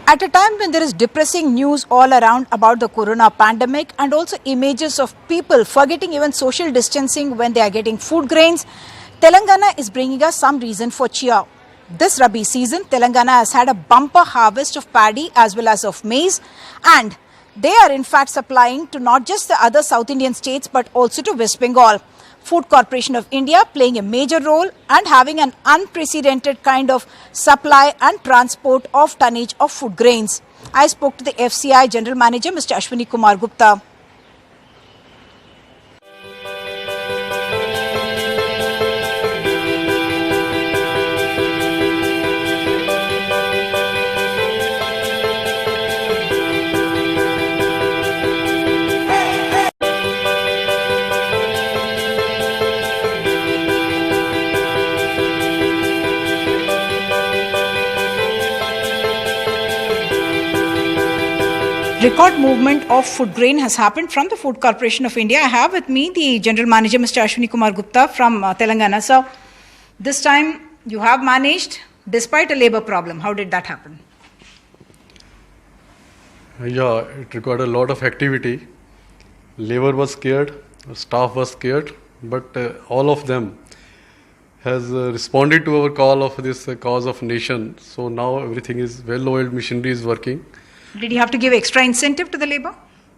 At a time when there is depressing news all around about the corona pandemic and also images of people forgetting even social distancing when they are getting food grains, Telangana is bringing us some reason for cheer. This Rabi season, Telangana has had a bumper harvest of paddy as well as of maize, and they are in fact supplying to not just the other South Indian states but also to West Bengal. Food Corporation of India playing a major role and having an unprecedented kind of supply and transport of tonnage of food grains. I spoke to the FCI General Manager, Mr. Ashwini Kumar Gupta. Record movement of food grain has happened from the Food Corporation of India. I have with me the General Manager, Mr. Ashwini Kumar Gupta from Telangana. So, this time you have managed despite a labour problem. How did that happen? Yeah, it required a lot of activity. Labor was scared, staff was scared, but all of them has responded to our call of this cause of nation. So now everything is well-oiled, machinery is working. Did you have to give extra incentive to the labour?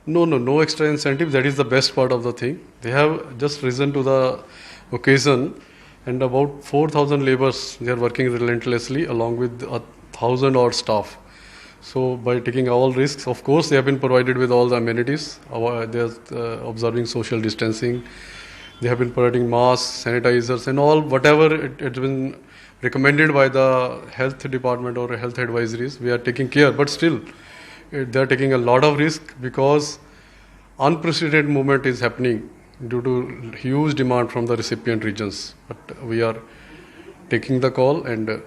No extra incentive. That is the best part of the thing. They have just risen to the occasion, and about 4,000 laborers, they are working relentlessly along with 1,000 odd staff. So by taking all risks, of course, they have been provided with all the amenities. They are observing social distancing. They have been providing masks, sanitizers, and all whatever it has been recommended by the health department or health advisories. We are taking care, but still, they are taking a lot of risk because unprecedented movement is happening due to huge demand from the recipient regions. But we are taking the call and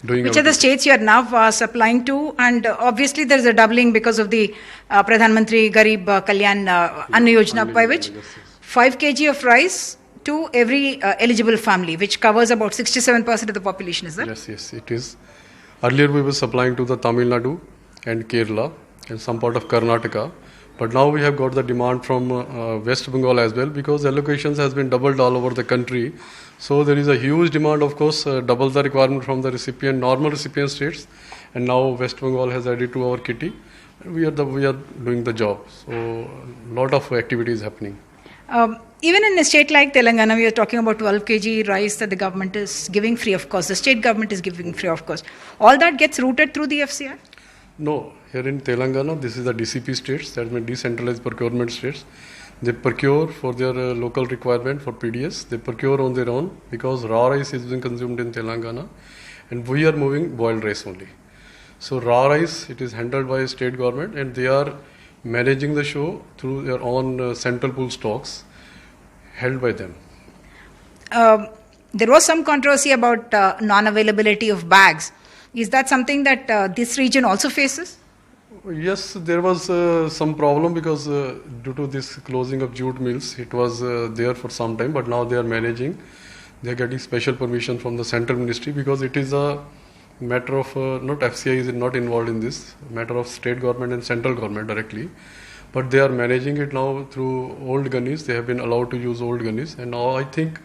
doing. Which are the states you are now supplying to? And obviously there is a doubling because of the Pradhan Mantri Garib Kalyan Anna Yojana, by which 5 kg of rice to every eligible family, which covers about 67% of the population, is that? Yes, it is. Earlier we were supplying to the Tamil Nadu and Kerala and some part of Karnataka, but now we have got the demand from West Bengal as well, because allocations has been doubled all over the country. So there is a huge demand, of course, double the requirement from the normal recipient states, and now West Bengal has added to our kitty. We are doing the job. So a lot of activity is happening. Even in a state like Telangana, we are talking about 12 kg rice that the government is giving free of cost. The state government is giving free of cost. All that gets routed through the FCI? No, here in Telangana, this is the DCP states, that means decentralized procurement states. They procure for their local requirement for PDS. They procure on their own because raw rice is being consumed in Telangana, and we are moving boiled rice only. So raw rice, it is handled by state government, and they are managing the show through their own central pool stocks held by them. There was some controversy about non-availability of bags. Is that something that this region also faces? Yes, there was some problem because due to this closing of jute mills, it was there for some time, but now they are managing. They are getting special permission from the central ministry because it is a matter of, not FCI is not involved in this, matter of state government and central government directly. But they are managing it now through old gunnies. They have been allowed to use old gunnies, and now I think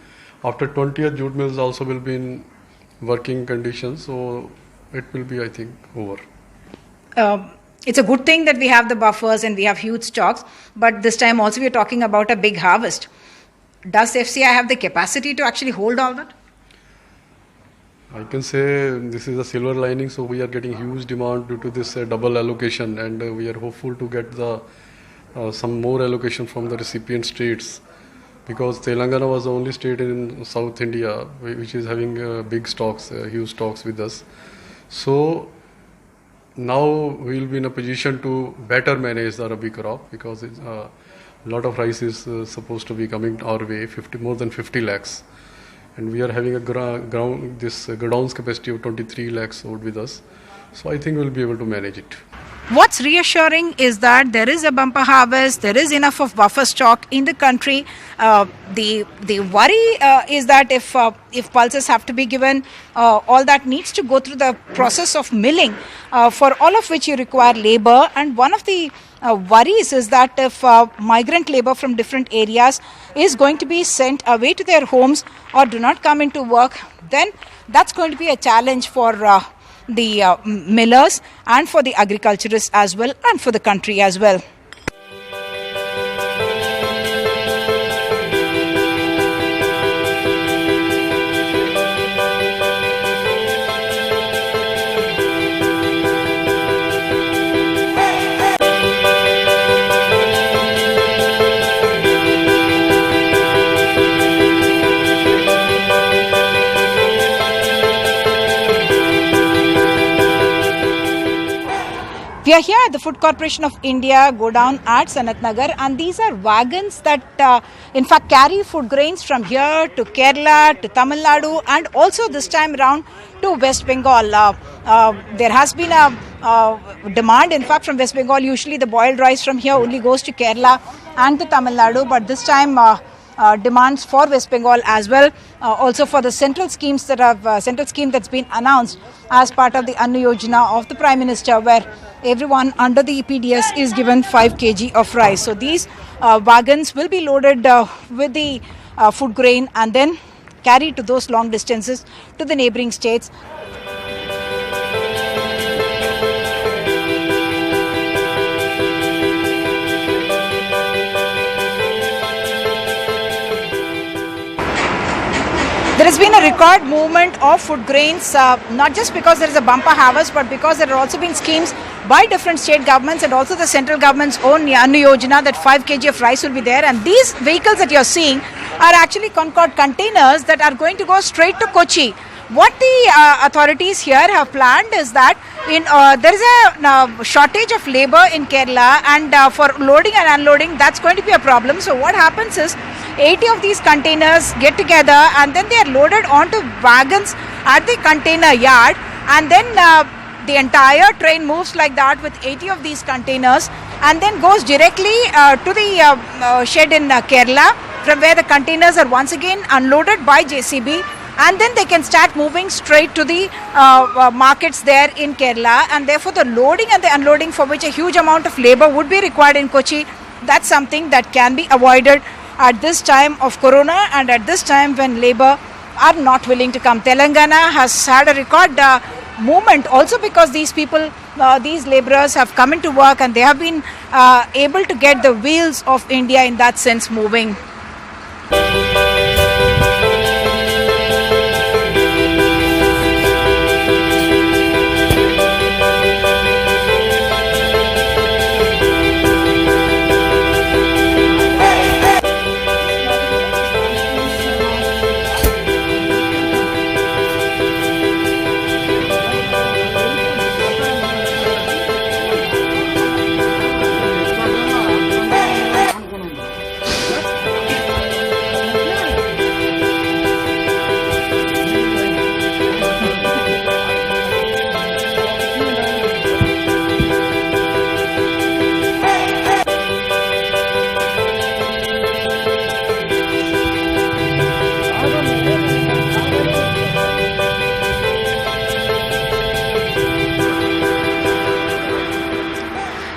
after 20th jute mills also will be in working conditions. So it will be, I think, over. It's a good thing that we have the buffers and we have huge stocks, but this time also we are talking about a big harvest. Does FCI have the capacity to actually hold all that? I can say this is a silver lining, so we are getting huge demand due to this double allocation, and we are hopeful to get some more allocation from the recipient states, because Telangana was the only state in South India which is having big stocks, huge stocks with us. So now we will be in a position to better manage the Rabi crop, because a lot of rice is supposed to be coming our way, more than 50 lakhs. And we are having a godown's capacity of 23 lakhs stored with us. So I think we will be able to manage it. What's reassuring is that there is a bumper harvest, there is enough of buffer stock in the country. The worry is that if pulses have to be given, all that needs to go through the process of milling, for all of which you require labor. And one of the worries is that if migrant labor from different areas is going to be sent away to their homes or do not come into work, then that's going to be a challenge for the millers and for the agriculturists as well, and for the country as well. We are here at the Food Corporation of India, go down at Sanat Nagar, and these are wagons that in fact carry food grains from here to Kerala, to Tamil Nadu, and also this time around to West Bengal. There has been a demand, in fact, from West Bengal. Usually the boiled rice from here only goes to Kerala and to Tamil Nadu, but this time demands for West Bengal as well, also for the central schemes that have central scheme that's been announced as part of the Anna Yojana of the Prime Minister, where everyone under the EPDS is given 5 kg of rice. So these wagons will be loaded with the food grain and then carried to those long distances to the neighbouring states. There has been a record movement of food grains, not just because there is a bumper harvest, but because there have also been schemes by different state governments and also the central government's own Anna Yojana that 5 kg of rice will be there. And these vehicles that you're seeing are actually Concord containers that are going to go straight to Kochi. What the authorities here have planned is that there is a shortage of labor in Kerala, and for loading and unloading, that's going to be a problem. So what happens is 80 of these containers get together and then they are loaded onto wagons at the container yard, and then the entire train moves like that with 80 of these containers and then goes directly to the shed in Kerala, from where the containers are once again unloaded by JCB, and then they can start moving straight to the markets there in Kerala. And therefore the loading and the unloading, for which a huge amount of labor would be required in Kochi, that's something that can be avoided at this time of Corona and at this time when labor are not willing to come. Telangana has had a record movement also because these people, these laborers have come into work and they have been able to get the wheels of India in that sense moving.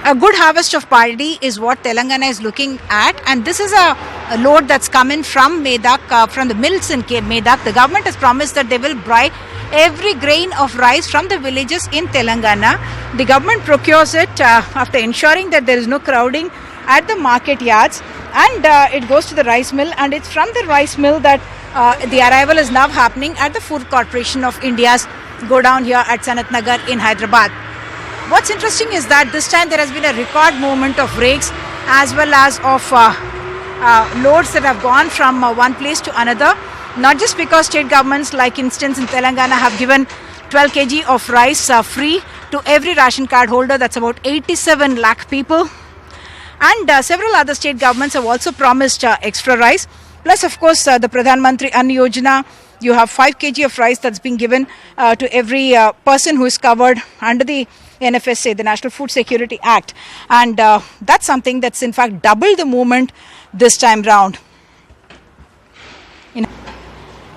A good harvest of paddy is what Telangana is looking at, and this is a load that's coming from Medak, from the mills in Medak. The government has promised that they will buy every grain of rice from the villages in Telangana. The government procures it after ensuring that there is no crowding at the market yards, and it goes to the rice mill, and it's from the rice mill that the arrival is now happening at the Food Corporation of India's go down here at Sanat Nagar in Hyderabad. What's interesting is that this time there has been a record movement of rakes as well as of loads that have gone from one place to another. Not just because state governments, like instance in Telangana, have given 12 kg of rice free to every ration card holder, that's about 87 lakh people. And several other state governments have also promised extra rice. Plus, of course, the Pradhan Mantri Anna Yojana, you have 5 kg of rice that's being given to every person who is covered under the NFSA, the National Food Security Act. And that's something that's in fact doubled the movement this time round.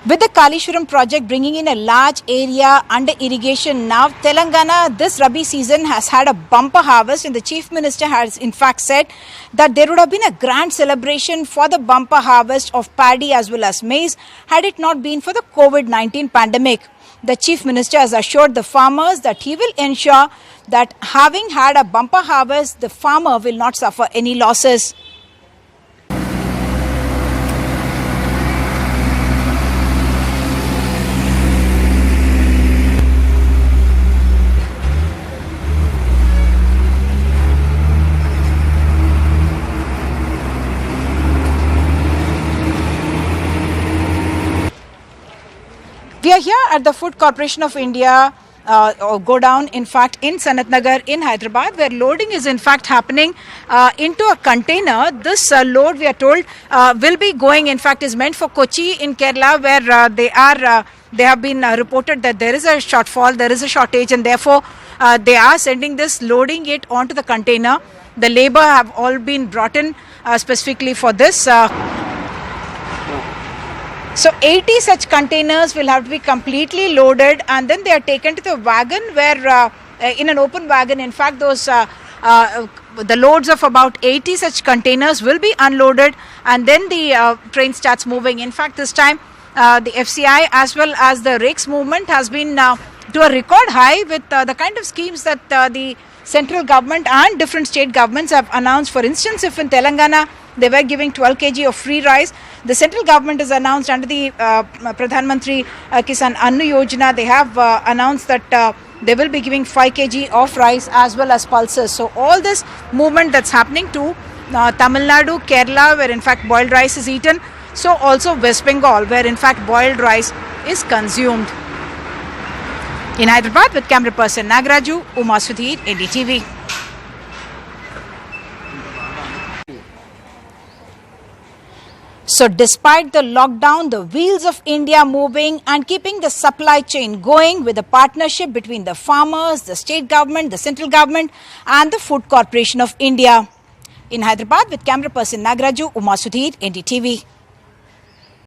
With the Kalishwaram project bringing in a large area under irrigation now, Telangana this Rabi season has had a bumper harvest, and the Chief Minister has in fact said that there would have been a grand celebration for the bumper harvest of paddy as well as maize had it not been for the COVID-19 pandemic. The Chief Minister has assured the farmers that he will ensure that having had a bumper harvest, the farmer will not suffer any losses. We are here at the Food Corporation of India go down, in fact, in Sanat Nagar in Hyderabad, where loading is in fact happening into a container. This load, we are told, will be going, in fact, is meant for Kochi in Kerala, where they have been reported that there is a shortfall, there is a shortage, and therefore they are sending this, loading it onto the container. The labor have all been brought in specifically for this. So 80 such containers will have to be completely loaded, and then they are taken to the wagon where in an open wagon, in fact, those the loads of about 80 such containers will be unloaded, and then the train starts moving. In fact, this time the FCI as well as the rakes movement has been to a record high with the kind of schemes that the central government and different state governments have announced. For instance, if in Telangana they were giving 12 kg of free rice, the central government has announced under the Pradhan Mantri Kisan Anna Yojana, they have announced that they will be giving 5 kg of rice as well as pulses. So all this movement that's happening to Tamil Nadu, Kerala, where in fact boiled rice is eaten, so also West Bengal, where in fact boiled rice is consumed. In Hyderabad, with camera person Nagaraju, Uma Sudhir, NDTV. So despite the lockdown, the wheels of India moving and keeping the supply chain going with a partnership between the farmers, the state government, the central government and the Food Corporation of India. In Hyderabad, with camera person Nagaraju, Uma Sudhir, NDTV.